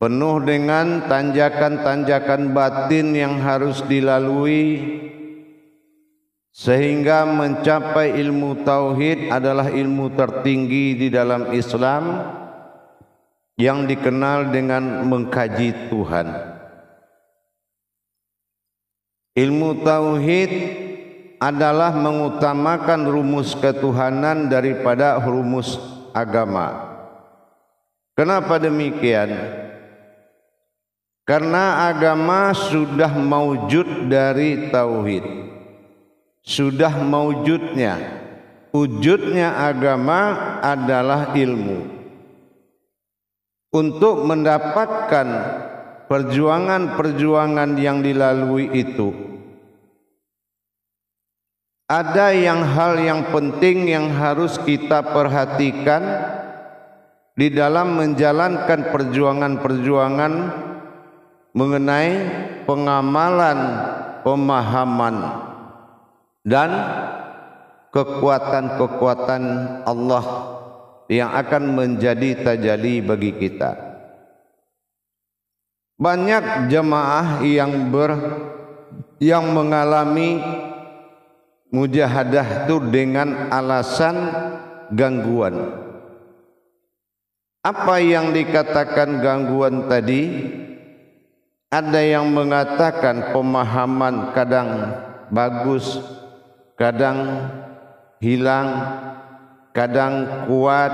penuh dengan tanjakan-tanjakan batin yang harus dilalui, sehingga mencapai ilmu tauhid adalah ilmu tertinggi di dalam Islam yang dikenal dengan mengkaji Tuhan. Ilmu tauhid adalah mengutamakan rumus ketuhanan daripada rumus agama. Kenapa demikian? Karena agama sudah maujud dari tauhid. Sudah maujudnya. Wujudnya agama adalah ilmu. Untuk mendapatkan perjuangan-perjuangan yang dilalui itu, ada hal yang penting yang harus kita perhatikan di dalam menjalankan perjuangan-perjuangan mengenai pengamalan, pemahaman dan kekuatan-kekuatan Allah yang akan menjadi tajalli bagi kita. Banyak jemaah yang mengalami mujahadah itu dengan alasan gangguan. Apa yang dikatakan gangguan tadi? Ada yang mengatakan pemahaman kadang bagus, kadang hilang, kadang kuat,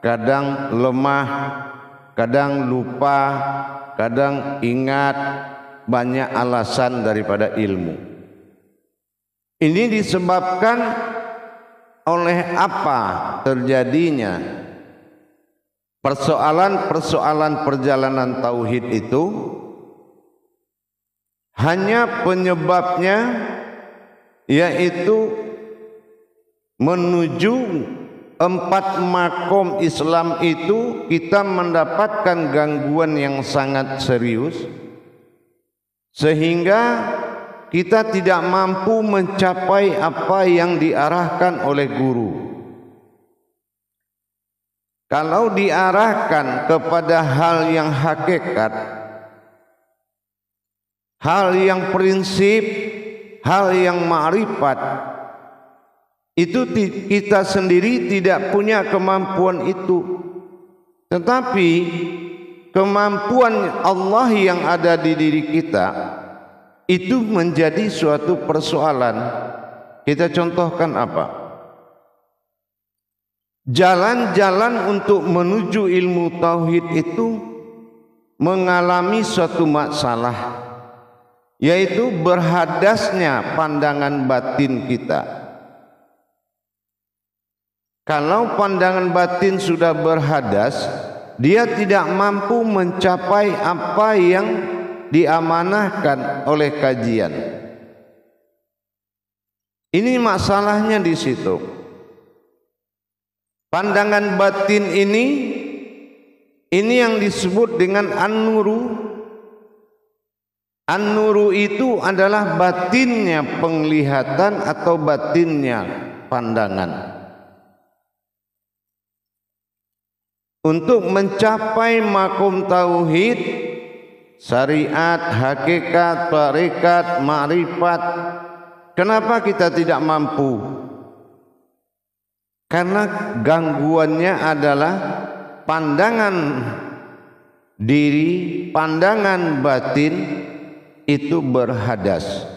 kadang lemah, kadang lupa, kadang ingat. Banyak alasan daripada ilmu. Ini disebabkan oleh apa terjadinya persoalan-persoalan perjalanan tauhid itu? Hanya penyebabnya yaitu menuju 4 makom Islam itu kita mendapatkan gangguan yang sangat serius, sehingga kita tidak mampu mencapai apa yang diarahkan oleh guru. Kalau diarahkan kepada hal yang hakikat, hal yang prinsip, hal yang ma'rifat, itu kita sendiri tidak punya kemampuan itu. Tetapi kemampuan Allah yang ada di diri kita itu menjadi suatu persoalan. Kita contohkan apa? Jalan-jalan untuk menuju ilmu tauhid itu mengalami suatu masalah, yaitu berhadasnya pandangan batin kita. Kalau pandangan batin sudah berhadas, dia tidak mampu mencapai apa yang diamanahkan oleh kajian. Ini masalahnya di situ. Pandangan batin ini yang disebut dengan an-nuru. An-nuru itu adalah batinnya penglihatan atau batinnya pandangan. Untuk mencapai makom tauhid, syariat, hakikat, tarekat, ma'rifat, kenapa kita tidak mampu? Karena gangguannya adalah pandangan diri, pandangan batin itu berhadas.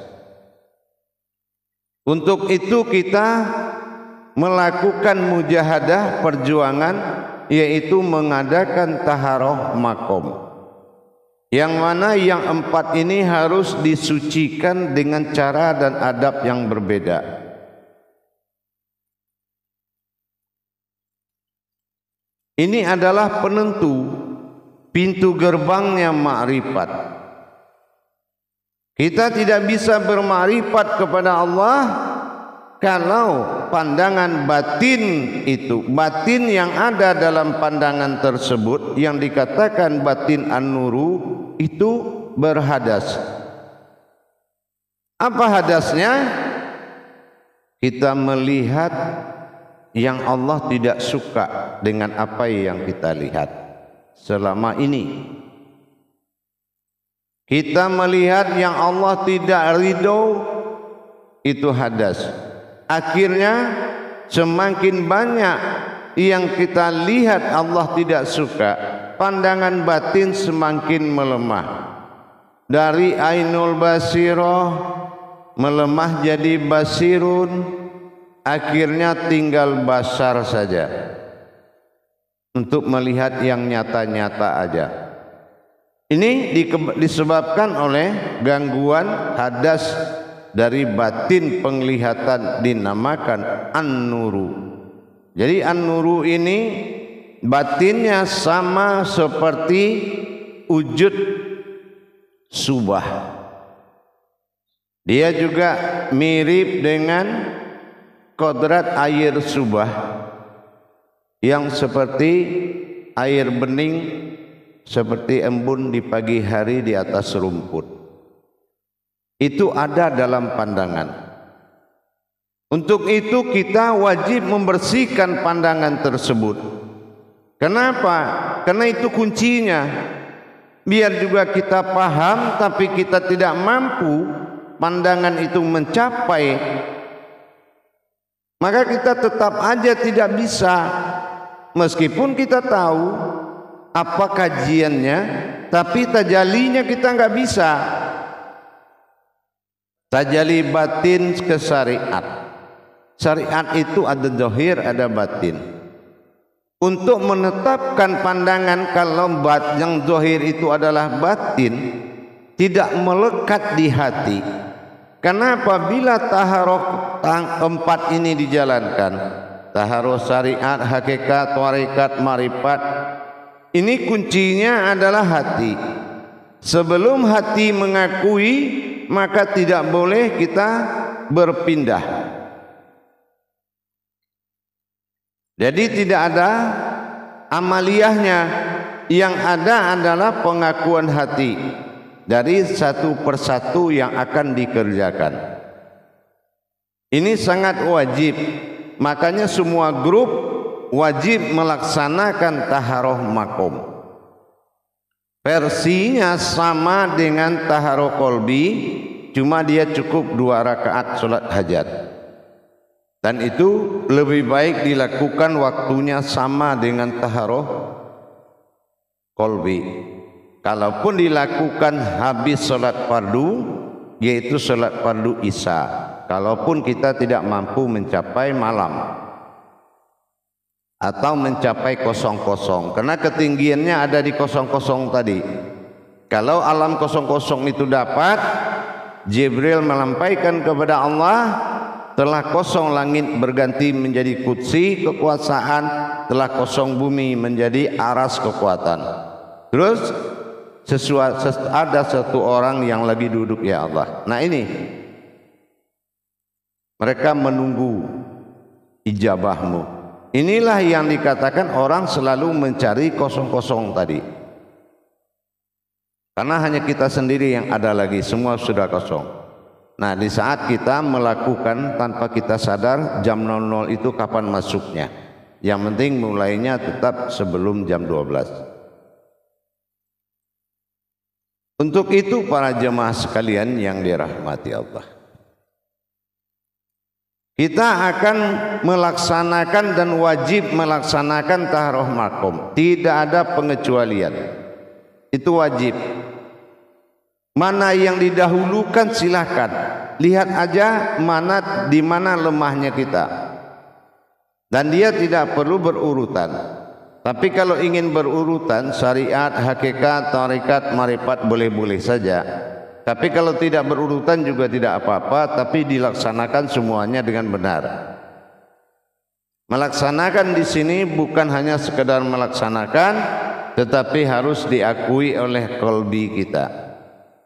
Untuk itu kita melakukan mujahadah, perjuangan, yaitu mengadakan taharoh makom, yang mana yang 4 ini harus disucikan dengan cara dan adab yang berbeda. Ini adalah penentu pintu gerbangnya ma'rifat. Kita tidak bisa bermakrifat kepada Allah kalau pandangan batin itu, batin yang ada dalam pandangan tersebut yang dikatakan batin an-nuru itu berhadas. Apa hadasnya? Kita melihat yang Allah tidak suka dengan apa yang kita lihat selama ini. Kita melihat yang Allah tidak ridho, itu hadas. Akhirnya semakin banyak yang kita lihat Allah tidak suka, pandangan batin semakin melemah. Dari ainul basirah melemah jadi basirun, akhirnya tinggal basar saja untuk melihat yang nyata-nyata aja. Ini disebabkan oleh gangguan hadas dari batin penglihatan, dinamakan an-nuru. Jadi an-nuru ini batinnya sama seperti wujud subah. Dia juga mirip dengan kodrat air subah yang seperti air bening, seperti embun di pagi hari di atas rumput. Itu ada dalam pandangan. Untuk itu kita wajib membersihkan pandangan tersebut. Kenapa? Karena itu kuncinya. Biar juga kita paham, tapi kita tidak mampu pandangan itu mencapai, maka kita tetap aja tidak bisa. Meskipun kita tahu apa kajiannya, tapi tajalinya kita nggak bisa. Tajali batin ke syariat. Syariat itu ada zahir, ada batin. Untuk menetapkan pandangan kalau yang zahir itu adalah batin, tidak melekat di hati. Karena apabila taharuh empat ini dijalankan, taharuh syariat, hakikat, tarekat, marifat, ini kuncinya adalah hati. Sebelum hati mengakui, maka tidak boleh kita berpindah. Jadi tidak ada amaliyahnya, yang ada adalah pengakuan hati dari satu persatu yang akan dikerjakan. Ini sangat wajib, makanya semua grup wajib melaksanakan taharuh makom. Versinya sama dengan taharuh kolbi, cuma dia cukup 2 rakaat sholat hajat. Dan itu lebih baik dilakukan waktunya sama dengan taharuh kolbi. Kalaupun dilakukan habis sholat fardu, yaitu sholat fardu isya. Kalaupun kita tidak mampu mencapai malam atau mencapai 00, karena ketinggiannya ada di 00 tadi. Kalau alam 00 itu dapat, Jibril melampaikan kepada Allah, telah kosong langit berganti menjadi kursi kekuasaan, telah kosong bumi menjadi aras kekuatan. Terus ada satu orang yang lagi duduk, ya Allah. Nah ini mereka menunggu ijabahmu. Inilah yang dikatakan orang selalu mencari 00 tadi. Karena hanya kita sendiri yang ada lagi, semua sudah kosong. Nah, di saat kita melakukan tanpa kita sadar, jam 00 itu kapan masuknya. Yang penting mulainya tetap sebelum jam 12. Untuk itu para jemaah sekalian yang dirahmati Allah, kita akan melaksanakan dan wajib melaksanakan taharuh makom. Tidak ada pengecualian. Itu wajib. Mana yang didahulukan silahkan. Lihat aja di mana lemahnya kita. Dan dia tidak perlu berurutan. Tapi kalau ingin berurutan, syariat, hakikat, tarekat, marifat boleh-boleh saja. Tapi kalau tidak berurutan juga tidak apa-apa, tapi dilaksanakan semuanya dengan benar. Melaksanakan di sini bukan hanya sekedar melaksanakan, tetapi harus diakui oleh qalbi kita.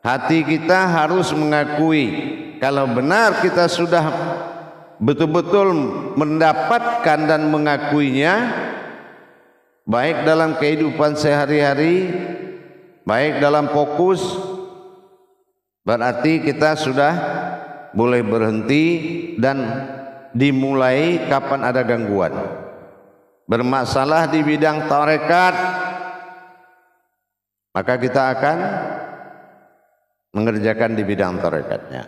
Hati kita harus mengakui kalau benar kita sudah betul-betul mendapatkan dan mengakuinya, baik dalam kehidupan sehari-hari, baik dalam fokus, berarti kita sudah boleh berhenti dan dimulai kapan ada gangguan. Bermasalah di bidang tarekat, maka kita akan mengerjakan di bidang tarekatnya.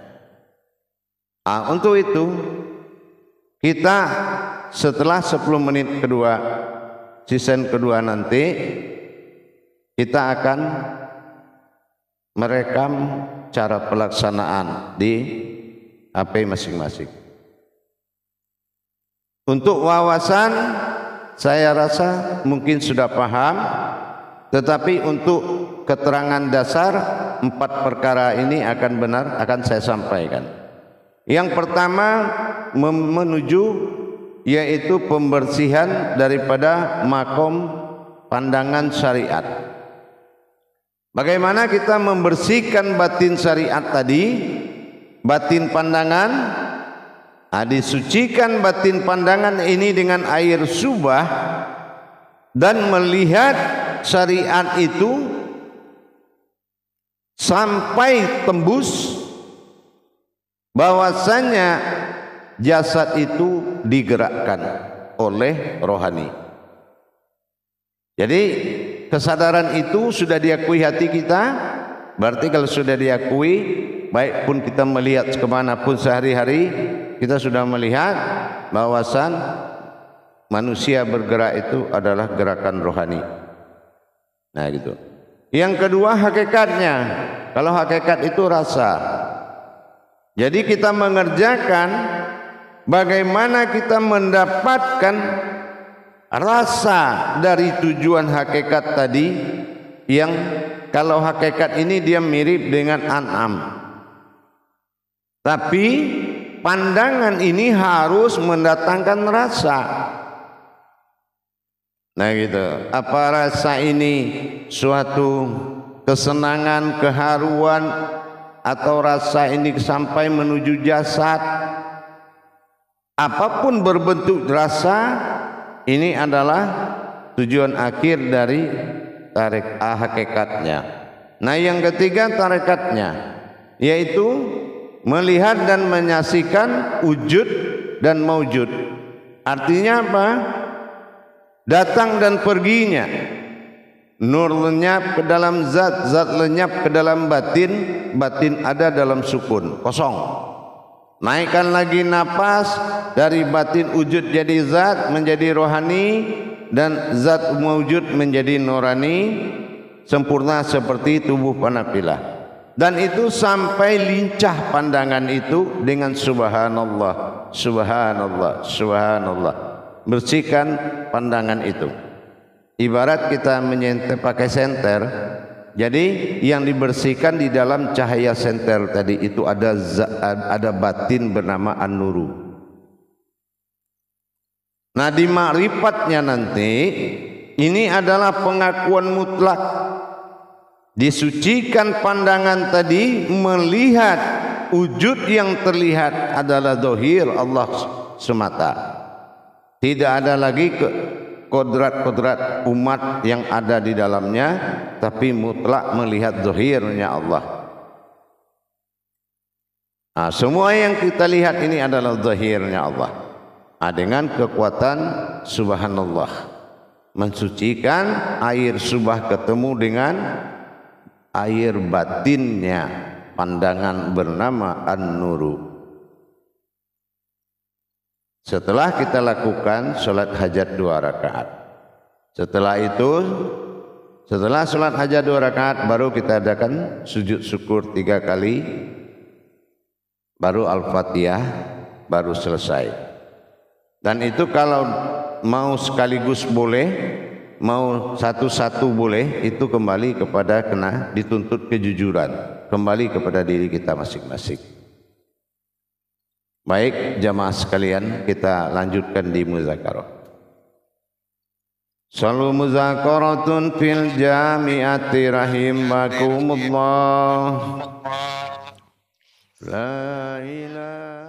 Untuk itu kita setelah 10 menit kedua, season kedua nanti kita akan merekam cara pelaksanaan di HP masing-masing. Untuk wawasan saya rasa mungkin sudah paham, tetapi untuk keterangan dasar 4 perkara ini akan saya sampaikan. Yang pertama menuju yaitu pembersihan daripada makom pandangan syariat. Bagaimana kita membersihkan batin syariat tadi, batin pandangan? Disucikan batin pandangan ini dengan air subah dan melihat syariat itu sampai tembus bahwasanya jasad itu digerakkan oleh rohani. Jadi kesadaran itu sudah diakui hati kita. Berarti kalau sudah diakui, baik pun kita melihat kemanapun sehari-hari, kita sudah melihat bahwasan manusia bergerak itu adalah gerakan rohani. Nah gitu. Yang kedua hakikatnya. Kalau hakikat itu rasa. Jadi kita mengerjakan bagaimana kita mendapatkan rasa dari tujuan hakikat tadi, yang kalau hakikat ini dia mirip dengan an'am. Tapi pandangan ini harus mendatangkan rasa. Nah gitu. Apa rasa ini? Suatu kesenangan, keharuan, atau rasa ini sampai menuju jasad? Apapun berbentuk rasa, ini adalah tujuan akhir dari hakikatnya. Nah yang ketiga tarekatnya, yaitu melihat dan menyaksikan wujud dan maujud. Artinya apa? Datang dan perginya. Nur lenyap ke dalam zat, zat lenyap ke dalam batin, batin ada dalam sukun, kosong. Naikkan lagi napas, dari batin wujud jadi zat menjadi rohani, dan zat maujud menjadi nurani, sempurna seperti tubuh panapilah. Dan itu sampai lincah pandangan itu dengan subhanallah, subhanallah, subhanallah. Bersihkan pandangan itu. Ibarat kita menyenter pakai senter. Jadi yang dibersihkan di dalam cahaya senter tadi itu ada batin bernama an-nuru. Nah di ma'rifatnya nanti ini adalah pengakuan mutlak. Disucikan pandangan tadi, melihat wujud yang terlihat adalah zahir Allah semata. Tidak ada lagi kodrat-kodrat umat yang ada di dalamnya, tapi mutlak melihat zahirnya Allah. Nah, semua yang kita lihat ini adalah zahirnya Allah. Nah, dengan kekuatan subhanallah, mensucikan air subah ketemu dengan air batinnya, pandangan bernama an-nuru. Setelah kita lakukan sholat hajat 2 rakaat. Setelah itu, setelah sholat hajat 2 rakaat, baru kita adakan sujud syukur 3 kali, baru al-fatihah, baru selesai. Dan itu kalau mau sekaligus boleh, mau satu-satu boleh, itu kembali kepada dituntut kejujuran, kembali kepada diri kita masing-masing. Baik jamaah sekalian, kita lanjutkan di muzakarah. Salu muzakaratun fil jami'ati rahimakumullah. La ilaha